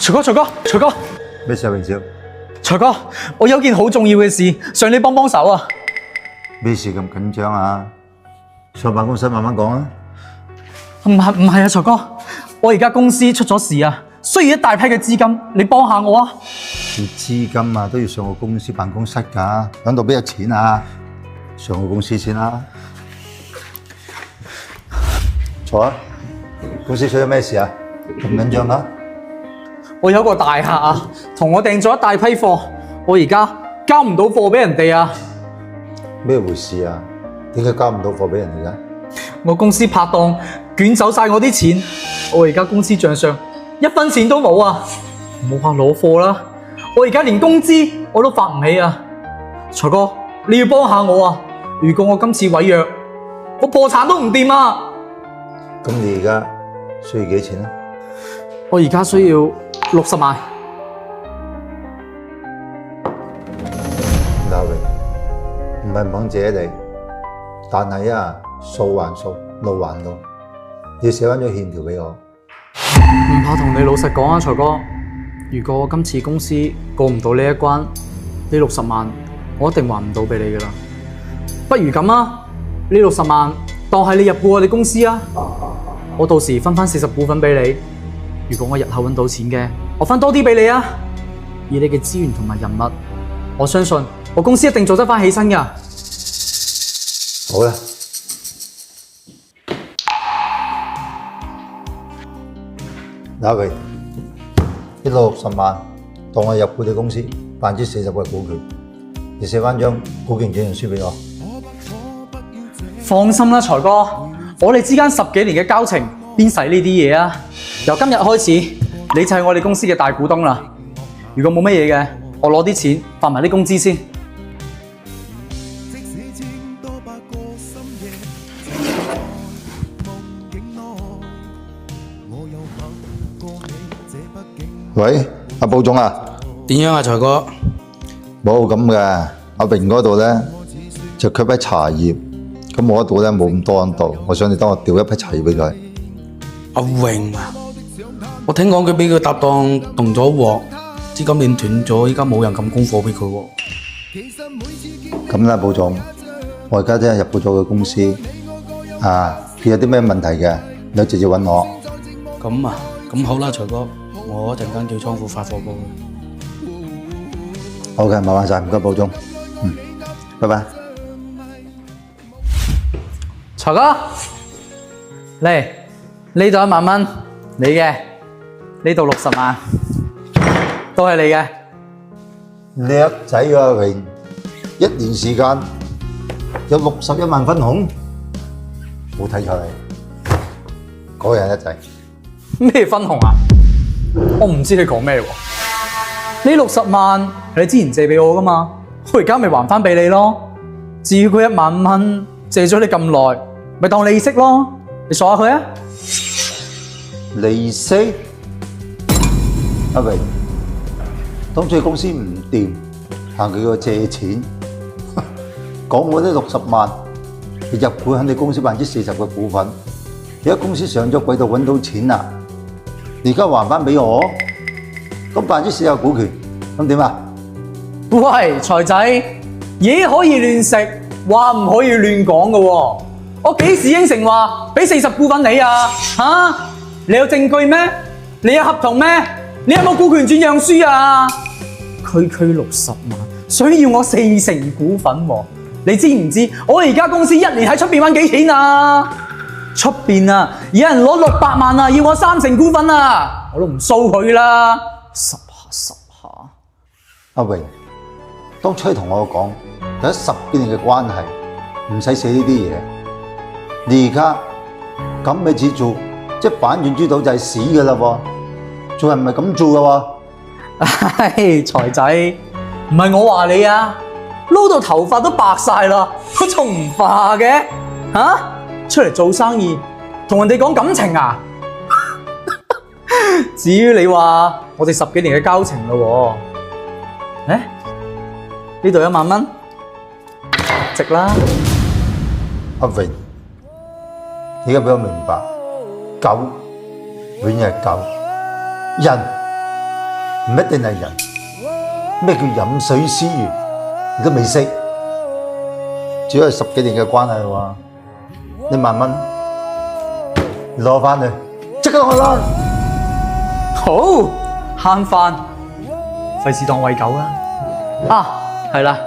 財哥，咩事啊，榮少？財哥，我有件好重要嘅事，想你幫幫手啊！咩事咁緊張啊？上辦公室慢慢講啊。唔係啊，財哥，我而家公司出咗事啊，需要一大批嘅資金，你幫下我啊！要資金啊，都要上我公司辦公室㗎，響度邊有錢啊？上我公司先啦。坐啊！公司出咗咩事啊？咁緊張啊？我有個大客啊，同我訂咗一大批貨，我而家交唔到貨俾人哋啊！咩回事啊？點解交唔到貨俾人哋嘅？我公司拍檔捲走晒我啲錢，我而家公司帳上一分錢都冇啊！冇話攞貨啦，我而家連工資我都發唔起啊！財哥，你要幫下我啊！如果我今次違約，我破產都唔掂啊！咁你而家需要幾錢啊？我而家需要60萬。阿榮，唔係唔肯借你，但係啊，數還數，路還路，要寫翻張欠條俾我。唔怕同你老實講啊，財哥，如果我今次公司過唔到呢一關，呢60萬我一定還唔到俾你噶啦。不如咁啊，呢60萬當係你入股我哋公司啊，我到時分翻40股份俾你。如果我日後揾到錢嘅，我分多啲俾你啊。以你嘅資源同埋人物，我相信我公司一定做得翻起身噶。好啦，阿榮，呢60萬當我入股你公司40%嘅股權，你寫翻張股權轉讓書俾我。放心啦，財哥，我哋之間10幾年嘅交情，邊使呢啲嘢啊？由今日開始，你就係我哋公司嘅大股東啦。如果冇乜嘢嘅，我攞啲錢發埋啲工資先。喂，阿寶總啊，點樣啊，財哥？冇咁嘅，阿榮嗰度咧就缺批茶葉，咁我嗰度咧冇咁多喺度，我想你幫我調一批茶葉俾佢。阿榮啊，我聽講佢俾佢搭檔動咗鑊，資金鏈斷咗，依家冇人敢供貨俾佢喎。咁啦，寶總，我而家真係入咗佢公司，佢有啲咩問題嘅，你直接揾我。咁啊，咁好啦，財哥，我一陣間叫倉庫發貨過去。好嘅，麻煩晒，唔該，寶總。拜拜。財哥，嚟呢度1萬蚊，你嘅，呢度60萬，都係你嘅。叻仔啊，榮！一年時間有61萬分紅，冇睇錯你，嗰人一仔。咩分紅啊？我唔知你講咩喎。呢60萬係你之前借俾我噶嘛，我而家咪還翻俾你咯。至於佢1萬蚊借咗你咁耐，咪當利息咯。你數下佢啊。利息？阿榮，當初公司唔掂，行佢個借錢，講我呢60萬，你入股喺你公司40%嘅股份，而家公司上咗軌道揾到錢啦，你而家還翻俾我，咁40%嘅股權，咁點啊？喂，財仔，嘢可以亂食，話唔可以亂講噶喎。我幾時應承話俾40股份你啊？你有證據咩？你有合同咩？你有冇股權轉讓書啊？區60萬，想要我40%股份喎。你知唔知我而家公司1年喺出邊揾幾錢啊？出邊啊，有人攞600萬啊，要我30%股份啊，我都唔掃佢啦。十下。阿榮，當初同我講有10幾年嘅關係，唔使寫呢啲嘢。你而家咁嘅指做，即係反轉豬肚就係屎㗎啦喎！做人唔係咁做㗎喎。唉，財仔，唔係我話你啊，撈到頭髮都白晒啦，都仲唔化嘅？出嚟做生意，同人哋講感情啊？至於你話我哋10幾年嘅交情咯喎，呢度1萬蚊，值啦。阿榮，你而家俾我明白，狗永遠係狗，人唔一定係人。咩叫飲水思源？你都未識，只係10幾年嘅關係喎。你1萬蚊攞翻去，即刻攞啦！好慳飯，費事當餵狗啦。啊，係啦，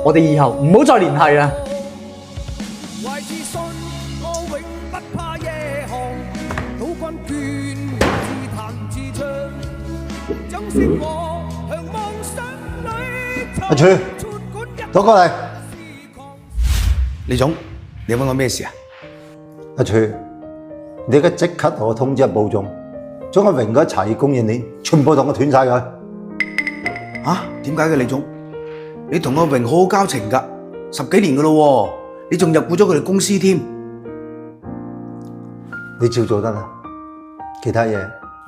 我哋以後唔好再聯繫啦。懷自信，我永不怕夜航。島君倦，自彈自唱，掌聲我向夢想裏阿柱，攞過嚟。李總，你揾我咩事啊？阿柱，你而家即刻同我通知阿保總，將阿榮嗰啲茶葉供應鏈全部同我斷晒佢。啊？點解嘅李總？你同阿榮好好交情㗎，10幾年㗎咯喎，你仲入股咗佢哋公司添。你照做得啦，其他嘢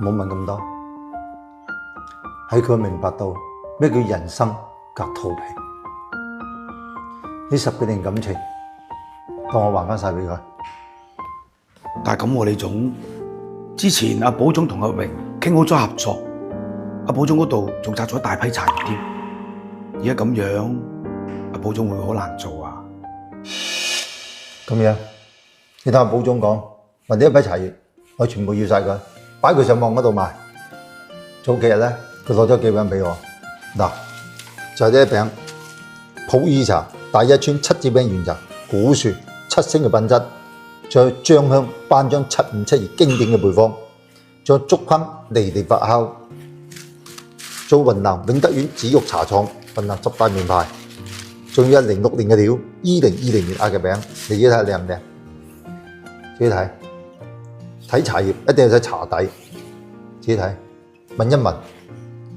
唔好問咁多。喺佢明白到咩叫人生隔肚皮，呢10幾年感情，當我還翻晒俾佢。但係咁喎，李總，之前阿寶總同阿榮傾好咗合作，阿寶總嗰度仲摘咗大批茶葉添，而家咁樣，阿寶總會好難做啊。咁樣，你同阿寶總講，或者一批茶葉，我全部要晒佢，擺佢上網嗰度賣。早幾日咧，佢攞咗幾餅俾我，嗱，就係呢一餅普洱茶大一村7支餅原茶，古樹7星嘅品質。仲有醬香班章7572經典嘅配方，仲有竹坤離地發酵，做雲南永德縣紫玉茶廠雲南10大名牌，仲有106年嘅料，2020年壓嘅餅，你自己睇下靚唔靚？自己睇，睇茶葉一定要睇茶底，自己睇，聞一聞，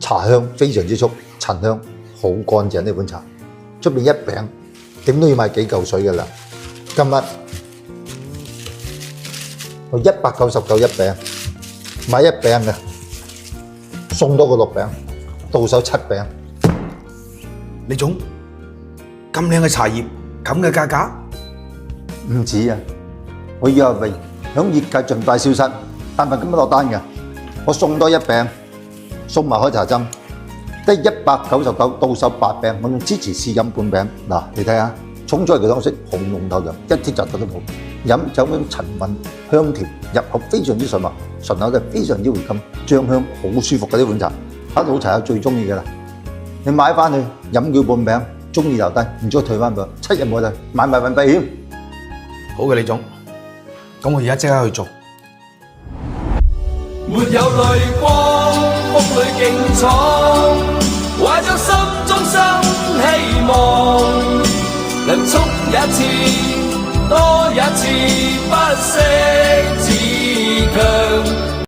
茶香非常之足，陳香好乾淨呢款茶，出邊一餅點都要賣幾嚿水㗎啦，今日。我199一餅，買一餅嘅，送多個6餅，到手7餅。李總，咁靚嘅茶葉，咁嘅價格？唔止啊！我以為響業界盡快消失，但係今日落單嘅，我送多一餅，送埋開茶針，得199到手8餅，我仲支持試飲半餅。嗱，你睇下，沖出嚟嘅湯色紅濃透亮，一啲雜質都冇。飲酒嗰種陳韻香甜，入口非常之順滑，順口就非常之回甘，醬香好舒服嘅呢款茶，黑老茶友最中意嘅啦。你買翻去飲佢半餅，中意留低，唔中意退翻佢，7日冇得買埋份保險。好嘅，李總，咁我而家即刻去做。沒有淚光，風裏勁闖，懷着心中新希望，能衝一次。多一次不息自強。